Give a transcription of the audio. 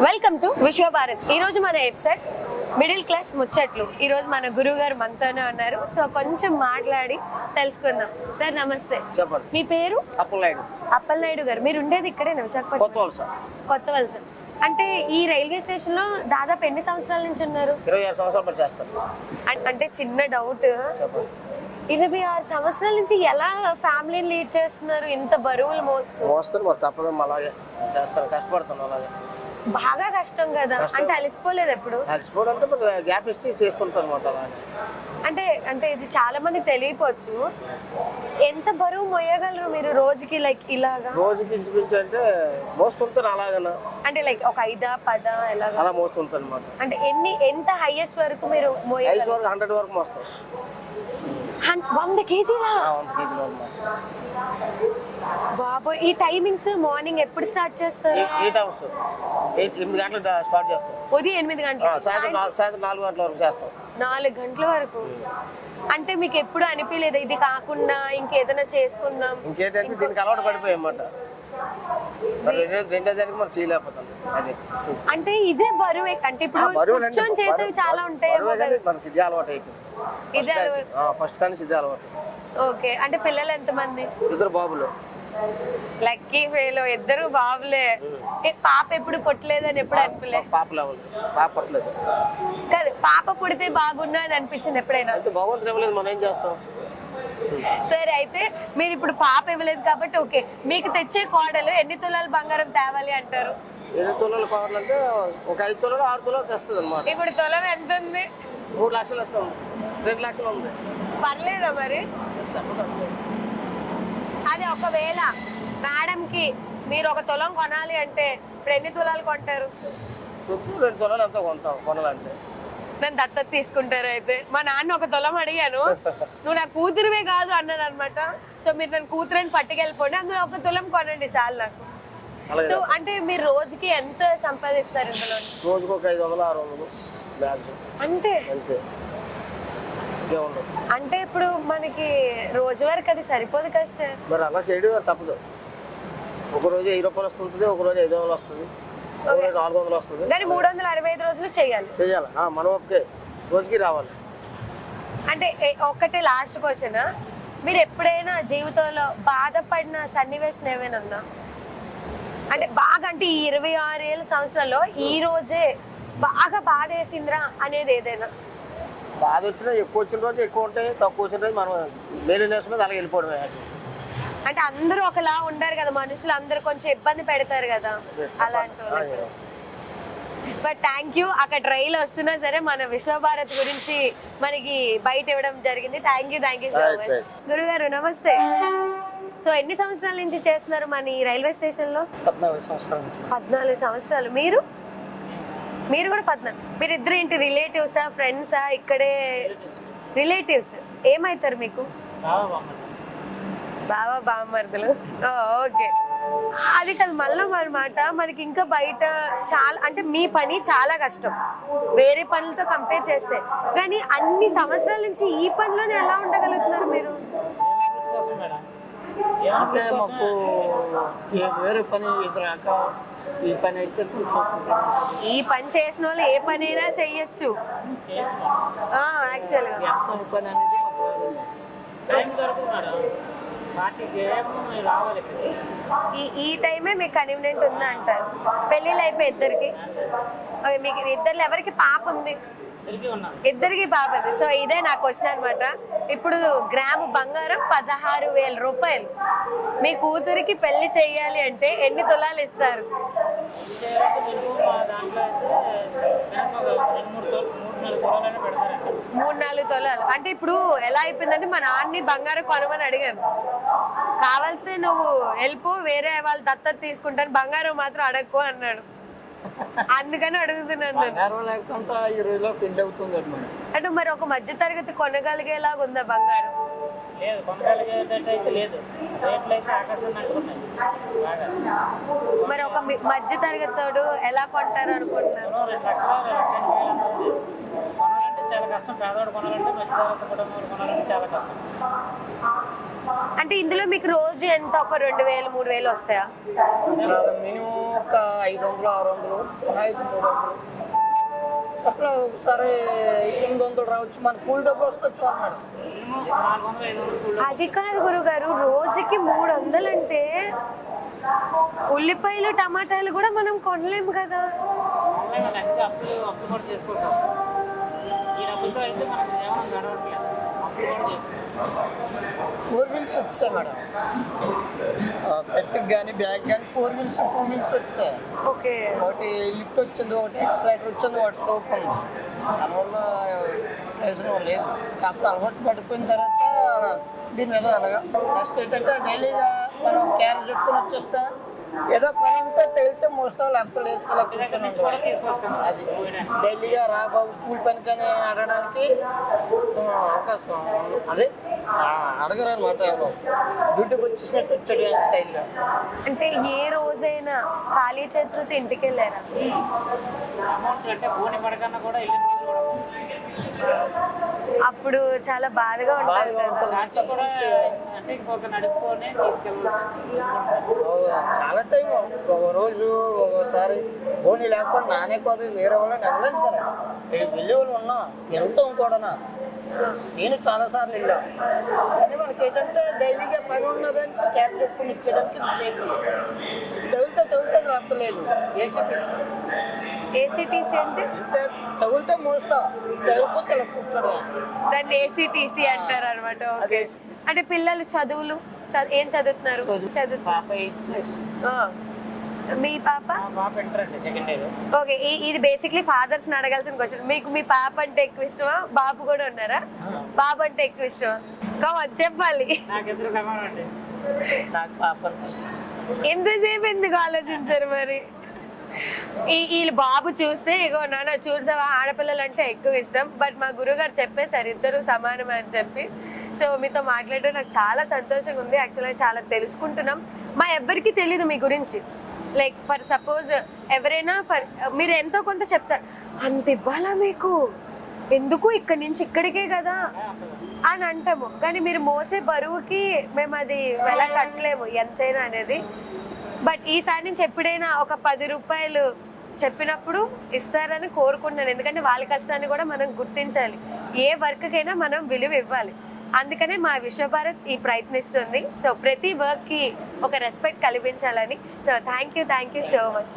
Welcome to Vishwabharat. ఈ రోజు మన ఎపిసోడ్ మిడిల్ క్లాస్ ముచ్చట్లు. ఈ రోజు మన గురువు గారు మనతోనే ఉన్నారు. సో కొంచెం మాట్లాడి తెలుసుకుందాం. సార్ నమస్తే. చెప్పండి. మీ పేరు? అప్పలనాయుడు. అప్పలనాయుడు గారు, మీరు ఉండేది ఇక్కడేనా? విశాఖపట్నం. కొత్త వలస. అంటే ఈ రైల్వే స్టేషన్ లో దాదాపు ఎన్ని సంవత్సరాల నుంచి ఉన్నారు? 26 సంవత్సరాలు చేస్తాను. అంటే చిన్న డౌట్, 26 సంవత్సరాల నుంచి ఎలా ఫ్యామిలీని లీడ్ చేస్తున్నారు? ఇంత బరువులు మోస్తారు మరి తప్పదు, అలాగే చేస్తాను, కష్టపడతాను. అలాగే బాగా కష్టం కదా. అంటే అలసిపోలేదు ఎప్పుడు? అలసిపోవడం అంటే గ్యాప్ ఇచ్చి చేస్తుంటాను అనమాట. అలాగే అంటే ఇది చాలా మందికి తెలియపోవచ్చు. ఎంత బరువు మోయగలరు మీరు రోజుకి? లైక్ ఇలాగా రోజుకి ఇంచుమించు అంటే మోస్తుంటాను. అలాగనా అంటే లైక్ ఒక 5-10 అలా మోస్తుంటాను అనమాట. అంటే ఎంత హైయెస్ట్ వరకు మీరు మోయగలరు? 100 వరకు మోస్తాం. 100 కేజీలా? 100 కేజీల వరకు మోస్తాం. బాబు, ఈ టైమింగ్స్ మార్నింగ్ ఎప్పుడు స్టార్ట్ చేస్తారు? 8 అవర్స్, 8 గంటలకు స్టార్ట్ చేస్తాం. ఉదయం 8 గంటలకు, సాయంత్రం 4 గంటల వరకు చేస్తాం. 4 గంటల వరకు. అంటే మీకు ఎప్పుడు అనిపించలేదు ఇది కాకుండా ఇంకేదైనా చేసుకుందాం? ఇంకేంటంటే దీనికి అలవాటు పడిపోయాయి అన్నమాట. రెండో దానికి మనం చేయలేకపోతాం. అదే అంటే ఇదే బరువే. అంటే ఇప్పుడు కూర్చొని చేసేవి చాలా ఉంటాయి. మనకి ఇదే అలవాటు అయిపోయింది. ఫస్ట్ కానీ ఇదే అలవాటు. ఓకే. అంటే పిల్లలు ఎంతమంది? 2 బాబులు. Lucky fail, 2 బాబులే. పాప ఎప్పుడు పుట్టలేదని ఎప్పుడు అనిపించలేదు? పాప పుట్టలేదు కాదు, పాప పుడితే బాగున్నా అని అనిపించింది ఎప్పుడైనా? భగవంతుడు ఇవ్వలేదు, మనం ఏం చేస్తాం. సరే, అయితే మీరు ఇప్పుడు పాప ఇవ్వలేదు కాబట్టి ఓకే. మీకు తెచ్చే కోడలు ఎన్ని తులాలు బంగారం తేవాలి అంటారు? 8 తులాలు కావాలంటే ఒక 5 తులాలు 6 తులాలు తెస్తుంది అనమాట. ఇప్పుడు తులం ఎంత ఉంది? 3 లక్షలు వస్తుంది. 2 లక్షలు ఉంది. పర్లేదా మరి? అది ఒకవేళ మేడం కి మీరు 1 తులం కొనాలి అంటే ఇప్పుడు ఎన్ని తులాలు కొంటారు? 2 తులాలు ఎంతో కొనాలంటే. నన్ను దత్తత తీసుకుంటారు. అయితే మా నాన్న 1 తులం అడిగాను, నువ్వు నా కూతురువే కాదు అన్నాను అనమాట. సో మీరు నన్ను కూతురని పట్టుకెళ్ళిపోండి, అందులో 1 తులం కొనండి చాలు నాకు. సో అంటే మీరు రోజుకి ఎంత సంపాదిస్తారు ఇందులో? రోజుకి ఒక 500-600 అంతే. అంటే ఇప్పుడు మనకి రోజు వరకు అది సరిపోదు కదా సార్? మరి అలా చేయడం తప్పదు. ఒక రోజు 1000 రూపాయలు వస్తుంది, ఒక రోజు 500 వస్తుంది, ఒక రోజు 400 వస్తుంది. కానీ 365 రోజులు చేయాలి. మనం ఒకే రోజుకి రావాలి. అంటే ఒక్కటే లాస్ట్ క్వశ్చన్, మీరు ఎప్పుడైనా జీవితంలో బాధపడిన సన్నివేశం ఏమైనా ఉందా? అంటే బాగా, అంటే ఈ 26 సంవత్సరాల్లో ఈ రోజే బాగా బాధ వేసిందిరా అనేది ఏదైనా? బాధ వచ్చినా ఎక్కువ వచ్చిన రోజు ఎక్కువ ఉంటాయి, తక్కువ వచ్చిన రోజు మనం మేలు నేర్చు మీద అలాగే వెళ్ళిపోవడమే. అంటే అందరూ ఒకలా ఉండరు కదా, మనుషులు అందరూ కొంచెం ఇబ్బంది పెడతారు కదా అలాంటి. But thank you. అక్కడ రైలు వస్తున్నా సరే మన విశ్వభారత్ గురించి మనకి బయట ఇవ్వడం జరిగింది. Thank you so much. గురుగారు నమస్తే. సో ఎన్ని సంవత్సరాల నుంచి చేస్తున్నారు మన ఈ రైల్వే స్టేషన్ లో? 14 సంవత్సరాలు. మీరు కూడా 14. మీరిద్దరు ఏంటి రిలేటివ్సా, ఫ్రెండ్సా? ఇక్కడే రిలేటివ్స్. ఏమైతారు మీకు? బావా బామ్మర్దులు. ఓకే. అది కాదు మళ్ళీ అన్నమాట. మనకి ఇంకా బయట చాలా, అంటే మీ పని చాలా కష్టం వేరే పనులతో కంపేర్ చేస్తే, కానీ అన్ని సంవత్సరాల నుంచి ఈ పనిలోనే ఎలా ఉండగలుగుతున్నారు మీరు? అంటే మాకు వేరే పని ఎదురాక ఈ పని అయితే కూర్చోసుకుంటాం. ఈ పని చేసిన వాళ్ళు ఏ పని అయినా చెయ్యొచ్చు యాక్చువల్గా. పని అనేది ఈ టైమే మీకు కన్వీనియంట్ ఉందా అంటారు? పెళ్ళిళ్ళు అయిపోయి ఇద్దరికి, మీకు ఇద్దరు ఎవరికి పాప ఉంది? ఇద్దరికి పాప ఉంది. సో ఇదే నా క్వశ్చన్ అనమాట. ఇప్పుడు గ్రాము బంగారం 16,000 రూపాయలు. మీ కూతురికి పెళ్లి చెయ్యాలి అంటే ఎన్ని తులాలు ఇస్తారు? 3-4 తులాలు. అంటే ఇప్పుడు ఎలా అయిపోయిందంటే మా నాన్ని బంగారం కొనమని అడిగాను, కావాల్సిన నువ్వు వెళ్ళిపో, వేరే వాళ్ళు దత్తత తీసుకుంటాను, బంగారం మాత్రం అడగకు అన్నాడు. అందుకని అడుగుతున్నాను. అంటే మరి ఒక మధ్య తరగతి కొనగలిగేలాగా ఉందా బంగారం? మరి ఒక మధ్య తరగతి ఎలా కొంటారు అనుకుంటున్నారు? చాలా కష్టం. పేదవాడు కొనాలంటే మధ్య తరగతి కుటుంబాలు కొనాలంటే చాలా కష్టం. అంటే ఇందులో మీకు రోజు ఎంత ఒక 2,000 3,000 వస్తాయా? మినిమం ఒక 500 600 అయితే 300 సప్లై ఒకసారి 800 రావచ్చు. మన కూల్ డబ్బులు వస్తే చాలు మేడం. అది కాదు గురుగారు, రోజుకి 300 అంటే ఉల్లిపాయలు టమాటాలు కూడా మనం కొనలేము కదా. అప్పు కూడా చేసుకోవచ్చు. ఈ డబ్బులతో అయితే మనకు ఏమైనా గడవట్లేదు, అప్పు కూడా చేసుకోవచ్చు. 4 వీల్స్ వచ్చాయి మేడం, పెట్టకి కానీ బ్యాగ్ కానీ 4 వీల్స్ 2 వీల్స్ వచ్చాయి. ఓకే. ఒకటి లిఫ్ట్ వచ్చింది, ఒకటి ఎక్స్లైటర్ వచ్చింది, ఒకటి సోప్ ఉంది. దానివల్ల ప్రయోజనం లేదు. కాకపోతే అలవాటు పడిపోయిన తర్వాత దీని మీద అలాగా. నెక్స్ట్ ఏంటంటే డైలీగా మనం క్యారేజ్ పెట్టుకొని వచ్చేస్తా, ఏదో పని ఉంటే తగిలితే మోస్తాం, లేకపోతే లేదు ఇలా కూర్చొని ఉండేవాళ్ళం. అది డైలీగా రా బాబు కూలి పని కానీ అడగడానికి అవకాశం అదే అడగరు అనమాట. ఎవరో డ్యూటీకి వచ్చేసినట్టు వచ్చాడు స్టైల్గా. అంటే ఏ రోజైనా ఖాళీ చేతులతో ఇంటికి వెళ్ళారా? అమౌంట్ అంటే బోని పడకన్నా కూడా వెళ్ళిన రోజులు కూడా అప్పుడు చాలా బాధగా ఉంటుంది కదా. సాక్షి కూడా అంటే ఇంకొక నడుపుకొని తీసుకెళ్ళాలి. చాలా టైం, ఒక రోజు ఒకసారి బోని లేకపోతే నానే కాదు వేరే వాళ్ళని వెళ్ళాను సరే వెళ్ళే వాళ్ళు ఉన్నా, వెళ్తాం కూడా. నేను చాలాసార్లు వెళ్ళాను. కానీ మనకి ఏంటంటే డైలీగా పని ఉన్నదని క్యాబ్ చెప్పుకొని ఇచ్చేయడానికి ఇది సేఫ్టీ. తగిలితే రాలేదు. ఏసీటీసీ అంటే తగిలితే మోస్తా, తగిలిపోతే ఇలా కూర్చోడం. దాన్ని ఏసీటీసీ అంటారు అనమాట. అదే అంటే పిల్లలు చదువులు ఏం చదువుతున్నారు? పాప 8th క్లాస్. మీ పాప? పాప ఇంటర్ అంటే సెకండ్ ఇయర్. ఓకే. ఇది బేసిక్లీ ఫాదర్స్ ని అడగాల్సిన క్వశ్చన్. మీకు మీ పాప అంటే ఎక్కువ ఇష్టమా, బాబు కూడా ఉన్నారా? బాబు అంటే ఎక్కువ ఇష్టమా? కమన్ చెప్పాలి. నాకు ఇద్దరు సమానం అండి. నాకు పాప అంటే ఇష్టం. ఎంతసేపు ఎందుకు ఆలోచించారు మరి? వీళ్ళు బాబు చూస్తే ఇగో నాన్న చూసావా ఆడపిల్లలు అంటే ఎక్కువ ఇష్టం, బట్ మా గురుగారు చెప్పేశారు ఇద్దరు సమానమే అని చెప్పి. సో మీతో మాట్లాడడం నాకు చాలా సంతోషంగా ఉంది. యాక్చువల్గా చాలా తెలుసుకుంటున్నాం. మా ఎవ్వరికి తెలీదు మీ గురించి. లైక్ ఫర్ సపోజ్ ఎవరైనా మీరు ఎంతో కొంత చెప్తారు, అంత ఇవ్వాలా మీకు, ఎందుకు ఇక్కడి నుంచి ఇక్కడికే కదా అని అంటాము. కానీ మీరు మోసే బరువుకి మేము అది వెల కట్టలేము ఎంతైనా అనేది. బట్ ఈసారి నుంచి ఎప్పుడైనా ఒక 10 రూపాయలు చెప్పినప్పుడు ఇస్తారని కోరుకుంటున్నాను. ఎందుకంటే వాళ్ళ కష్టాన్ని కూడా మనం గుర్తించాలి. ఏ వర్క్కైనా మనం విలువ ఇవ్వాలి. అందుకనే మా విశ్వభారత్ ఈ ప్రయత్నిస్తుంది. సో ప్రతి వర్క్ కి ఒక రెస్పెక్ట్ కల్పించాలని. So thank you so much.